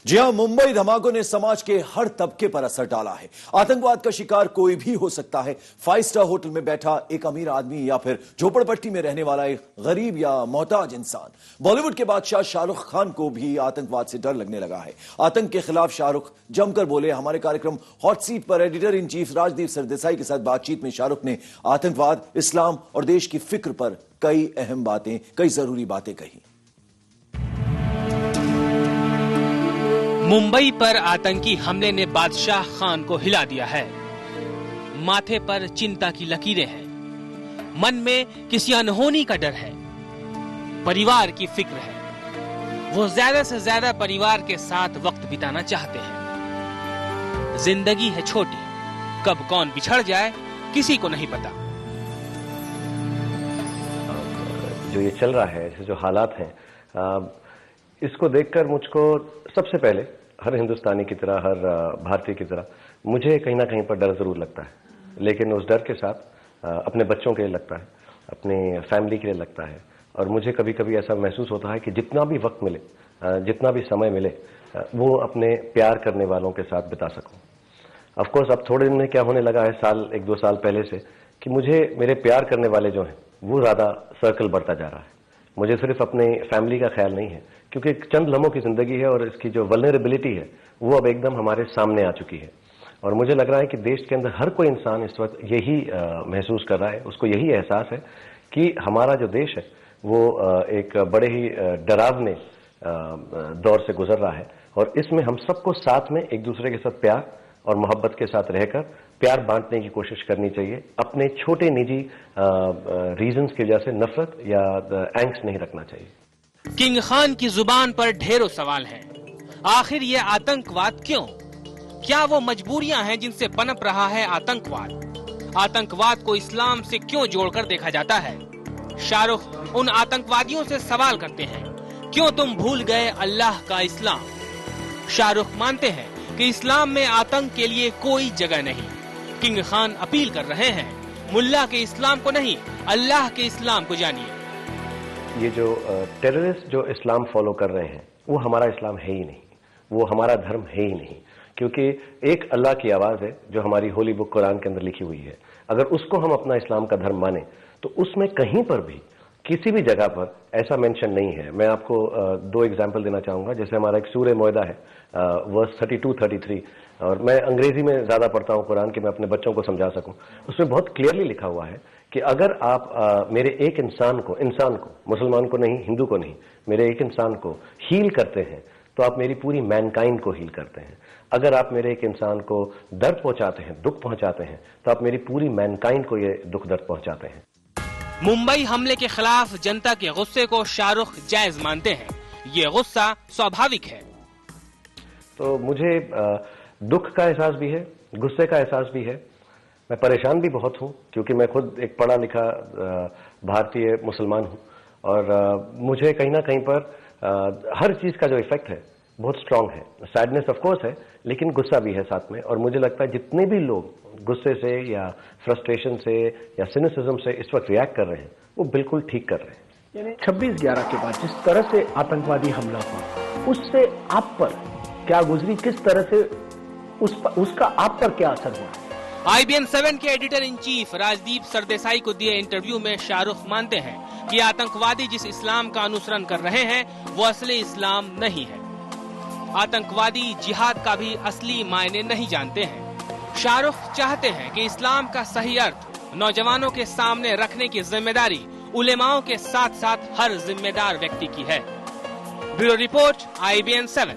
जी हां, मुंबई धमाकों ने समाज के हर तबके पर असर डाला है। आतंकवाद का शिकार कोई भी हो सकता है। 5 स्टार होटल में बैठा एक अमीर आदमी या फिर झोपड़पट्टी में रहने वाला एक गरीब या मोहताज इंसान। बॉलीवुड के बादशाह शाहरुख खान को भी आतंकवाद से डर लगने लगा है। आतंक के खिलाफ शाहरुख जमकर बोले। हमारे कार्यक्रम हॉट सीट पर editor in chief Rajdeep Sardesai के साथ बातचीत में शाहरुख ने आतंकवाद, इस्लाम और देश की फिक्र पर कई अहम बातें, कई जरूरी बातें कही। मुंबई पर आतंकी हमले ने बादशाह खान को हिला दिया है। माथे पर चिंता की लकीरें हैं, मन में किसी अनहोनी का डर है, परिवार की फिक्र है। वो ज्यादा से ज्यादा परिवार के साथ वक्त बिताना चाहते हैं। जिंदगी है छोटी, कब कौन बिछड़ जाए किसी को नहीं पता। जो ये चल रहा है, जो हालात हैं, इसको देखकर मुझको सबसे पहले हर हिंदुस्तानी की तरह, हर भारतीय की तरह मुझे कहीं ना कहीं पर डर जरूर लगता है। लेकिन उस डर के साथ अपने बच्चों के लिए लगता है, अपने फैमिली के लिए लगता है। और मुझे कभी कभी ऐसा महसूस होता है कि जितना भी वक्त मिले, जितना भी समय मिले, वो अपने प्यार करने वालों के साथ बिता सकूं। ऑफ कोर्स अब थोड़े दिन में क्या होने लगा है, साल 1-2 साल पहले से, कि मुझे मेरे प्यार करने वाले जो हैं वो ज्यादा सर्कल बढ़ता जा रहा है। मुझे सिर्फ अपने फैमिली का ख्याल नहीं है, क्योंकि चंद लम्हों की जिंदगी है और इसकी जो वल्नरेबिलिटी है वो अब एकदम हमारे सामने आ चुकी है। और मुझे लग रहा है कि देश के अंदर हर कोई इंसान इस वक्त यही महसूस कर रहा है, उसको यही एहसास है कि हमारा जो देश है वो एक बड़े ही डरावने दौर से गुजर रहा है। और इसमें हम सबको साथ में एक दूसरे के साथ प्यार और मोहब्बत के साथ रहकर प्यार बांटने की कोशिश करनी चाहिए। अपने छोटे निजी रीजंस की वजह से नफरत या एंग्स्ट नहीं रखना चाहिए। किंग खान की जुबान पर ढेरों सवाल हैं। आखिर ये आतंकवाद क्यों? क्या वो मजबूरियां हैं जिनसे पनप रहा है आतंकवाद? आतंकवाद को इस्लाम से क्यों जोड़कर देखा जाता है? शाहरुख उन आतंकवादियों से सवाल करते हैं, क्यों तुम भूल गए अल्लाह का इस्लाम? शाहरुख मानते हैं कि इस्लाम में आतंक के लिए कोई जगह नहीं। किंग खान अपील कर रहे हैं, मुल्ला के इस्लाम को नहीं, अल्लाह के इस्लाम को जानिए। ये जो टेररिस्ट जो इस्लाम फॉलो कर रहे हैं वो हमारा इस्लाम है ही नहीं, वो हमारा धर्म है ही नहीं। क्योंकि एक अल्लाह की आवाज है जो हमारी होली बुक कुरान के अंदर लिखी हुई है। अगर उसको हम अपना इस्लाम का धर्म माने तो उसमें कहीं पर भी, किसी भी जगह पर ऐसा मेंशन नहीं है। मैं आपको 2 एग्जाम्पल देना चाहूंगा। जैसे हमारा एक सूरह मोइदा है, वर्स 32-33, और मैं अंग्रेजी में ज्यादा पढ़ता हूं कुरान कि मैं अपने बच्चों को समझा सकूं। उसमें बहुत क्लियरली लिखा हुआ है कि अगर आप मेरे एक इंसान को, मुसलमान को नहीं, हिंदू को नहीं, मेरे एक इंसान को हील करते हैं तो आप मेरी पूरी मैनकाइंड को हील करते हैं। अगर आप मेरे एक इंसान को दर्द पहुंचाते हैं, दुख पहुंचाते हैं, तो आप मेरी पूरी मैनकाइंड को ये दुख दर्द पहुंचाते हैं। मुंबई हमले के खिलाफ जनता के गुस्से को शाहरुख जायज मानते हैं। ये गुस्सा स्वाभाविक है। तो मुझे दुख का एहसास भी है, गुस्से का एहसास भी है। मैं परेशान भी बहुत हूं, क्योंकि मैं खुद एक पढ़ा लिखा भारतीय मुसलमान हूं। और मुझे कहीं ना कहीं पर हर चीज का जो इफेक्ट है बहुत स्ट्रांग है। सैडनेस ऑफ कोर्स है, लेकिन गुस्सा भी है साथ में। और मुझे लगता है जितने भी लोग गुस्से से या फ्रस्ट्रेशन से या सिनिसिज्म से इस वक्त रिएक्ट कर रहे हैं वो बिल्कुल ठीक कर रहे हैं। यानी 26/11 के बाद जिस तरह से आतंकवादी हमला हुआ, उससे आप पर क्या गुजरी, किस तरह से उसका आप पर क्या असर हुआ? IBN 7 के editor in chief Rajdeep Sardesai को दिए इंटरव्यू में शाहरुख मानते हैं कि आतंकवादी जिस इस्लाम का अनुसरण कर रहे हैं वो असली इस्लाम नहीं है। आतंकवादी जिहाद का भी असली मायने नहीं जानते हैं। शाहरुख चाहते हैं कि इस्लाम का सही अर्थ नौजवानों के सामने रखने की जिम्मेदारी उलेमाओं के साथ साथ हर जिम्मेदार व्यक्ति की है। Bureau report, IBN 7।